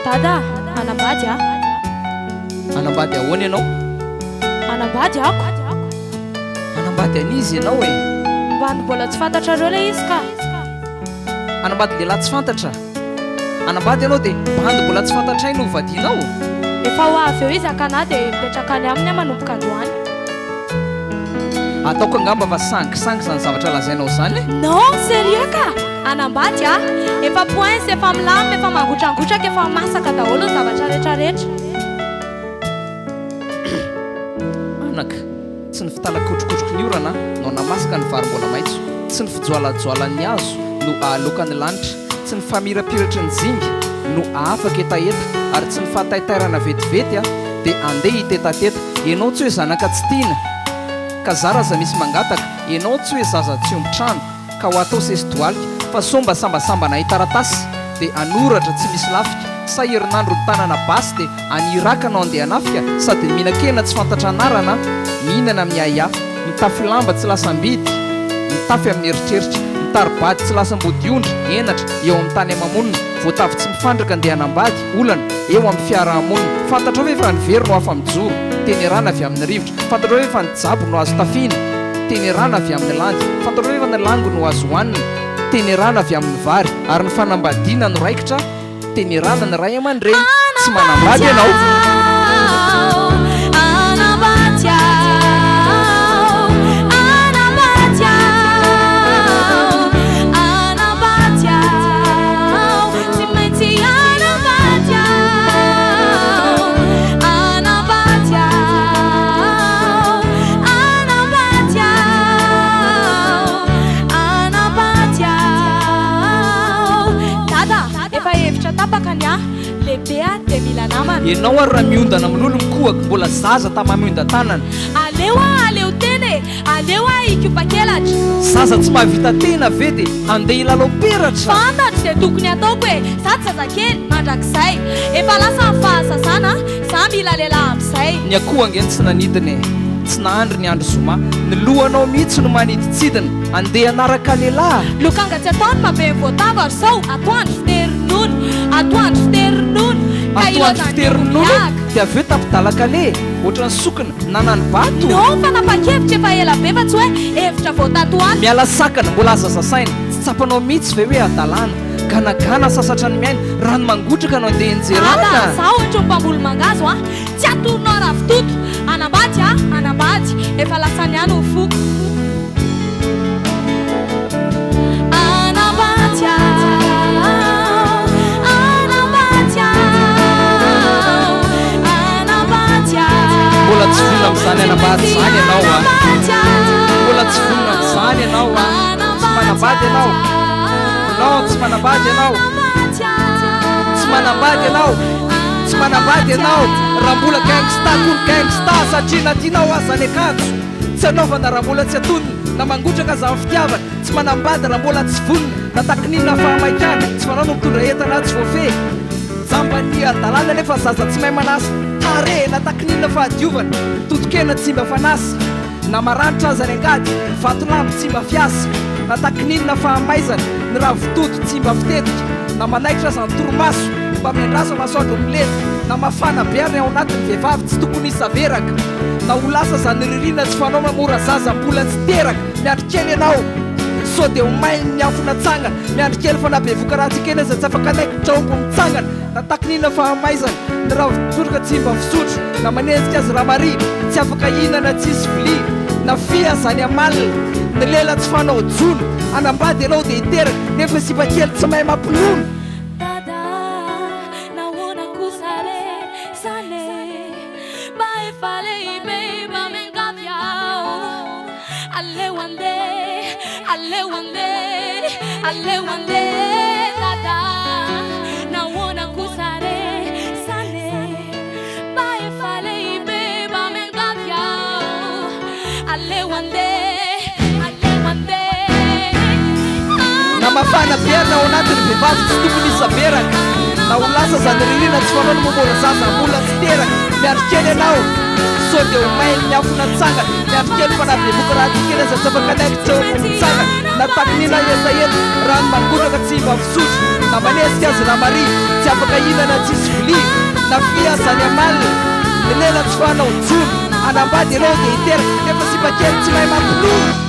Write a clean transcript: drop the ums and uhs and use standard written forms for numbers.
Dada, anambady a. Anambady ahoana ianao? Anambady ako. Anambady an'izy ianao e? Mba mbola tsy fantatrareo le izy ka. Anambady lehilahy tsy fantatra. Anambady ianao dia bandy mbola tsy fantatray no vadianao. Efa ho avy eo izy akana dia mipetraka any aminy manomboka androany. Ataoko angamba fa sangisangy izany zavatra lazainao izany e? Non, sérieux ka. Anambady a, efa pointsy, efa milamy, efa mangotragotraka, efa masaka daholo ny zavatra rehetrarehetra. Anaka, tsy ny fitalakotrokotroko ny orana no namasaka ny vary mbola maitso, tsy ny fijoalajoalan'ny hazo no ahalokan'ny lanitra, tsy ny famirapiratra ny zinga no afaka etaeta, ary tsy ny fahataitairana vetivety a dia andeha hitetateta. Ianao tsy hoe zanaka tsy tiana ka zaraza misy mangataka, ianao tsy hoe zaza tsy ombitrano ka ho atao sesidoalika, fa somba sambasambana hitaratasy dia anoratra tsy misy lafika. Sa herinandro ny tanana basy dia anirakana andeha anafika, sady mihinan-kena tsy fantatra anarana, mihinana amin'ny aya, mitafy lamba tsy lasam-bidy, mitafy amin'ny eritreritra, mitaribady tsy lasam-bodiondry, enatra eo amin'ny tany amamonina, voatavy tsy mifandraka andeha anambady, olana eo amin'ny fiarahamonina. Fantatrao ve fa ny very no hafa mijoro, tenerana avy amin'ny rivotra. Fantatrao ve fa ny jabo no azo tafiana, tenerana avy amin'ny landy. Fantatrao ve fa ny lango no azo hohanina, tenerana avy amin'ny vary. Ary ny fanambadiana no raikitra, tenerana ny ray aman-dreny. Tsy manambady ianao. Ianao ary raha miondana amin'olo mikohaka mbola zaza tamamiondan-tanana. Aleo a, aleo teny, aleo a ikopak'elatra. Zaza tsy mahavita tena ve dia andeha hilalao peratra. Fantatro dia tokony ataoko e, sady zazakely mandrakizay. Efa lasa ny fahazazana, za mila lehilahy amin'izay. Ny akoho angeny tsy nanidiny e, tsy nahandry ny andro zoma, ny lohanao mihitsy no maniditsidina, andeha anaraka lehilahy. Lokanga tsy ataony mabe voatava ary zao, atoandro fiterin'olo, atoandro fiterin'olo. Atoandro fiterin'olo dia avy eo tapidalaka le ohatrany sokina nanany bato. Non, fa napakevitra efa ela be fa tsy hoe hevitra voatatoany. Miala sakana mbola aza sasaina, tsy tsapanao mihitsy ve hoe adalana, ganagana sasatra ny miaina, rano mangotraka no andeha enjerana. Za ohatra mpamboly mangazo a, tsy atoronao ravitoto. Anambady a, anambady, efa lasany any ho foko. Anambady a, mbola tsy vonona amin'izany anambady izany ianao a, mbola tsy vonona amin'izany ianao a, tsy manambady ianao, non tsy manambady ianao, tsy manambady ianao, tsy manambady ianao. Raha mbola gangsta tony gangsta satria natianao azany akanjo, tsy anaovana raha mbola tsy atonina na mangotraka aza amin'ny fitiavana. Tsy manambady raha mbola tsy vonona na takinina fahamaikana, tsy fanao no mitondra entana tsy voafehy. Jambany adalana nefa zaza tsy mahay manasa, tare na takinina fahadiovana, totokena tsy mba fanasa, na maranitra aza ny angady, vatolamba tsy mba fiasa, na takininina fahamaizana, ny ravitoto tsy mba fitetika, na manaikitra aza ny toromaso mba miandraso masoandro milety, na mafana bearina ao anatin'ny vehivavy tsy tokony isaveraka, na ho lasa zany ririna tsy fanao mamora zaza mbola tsy teraka. Miandro kely ianao so dia ho mainy ny afona tsangana, miandro kely fa nabevoka raha tsikena izay tsy afaka naikitra ombo mitsangana, na takinina fahamaizana, ny ravitotroka tsy mba fisotro, na manenjika azy ramari tsy afaka hinana tsisy vilia, na fia zany amalina, ny lela tsy fanao jono. Anambady ianao dia hiteraka nefa sipakely tsy mahay mampinono. Na mafana bearina ao anatin'ny vehivavy tsy tokony isaveraka, na ho lasa zany ririna tsy fanao no mamora zaza mbola tsy teraka. Miandro kely ianao so dia ho mainy ny afona tsangana, miandro kely fa nabevoka raha tykena izay tsy afaka naikitra ombo mitsangana, na takinina etaeta raha rano mangotraka tsy mba fisotro na manesika azy na mari tsy afaka hinana tsisy vilia na fiazany amalina ilela tsy fanao jono anambady ianao dia hiteraka nefa sy bakely tsy mahay mampinono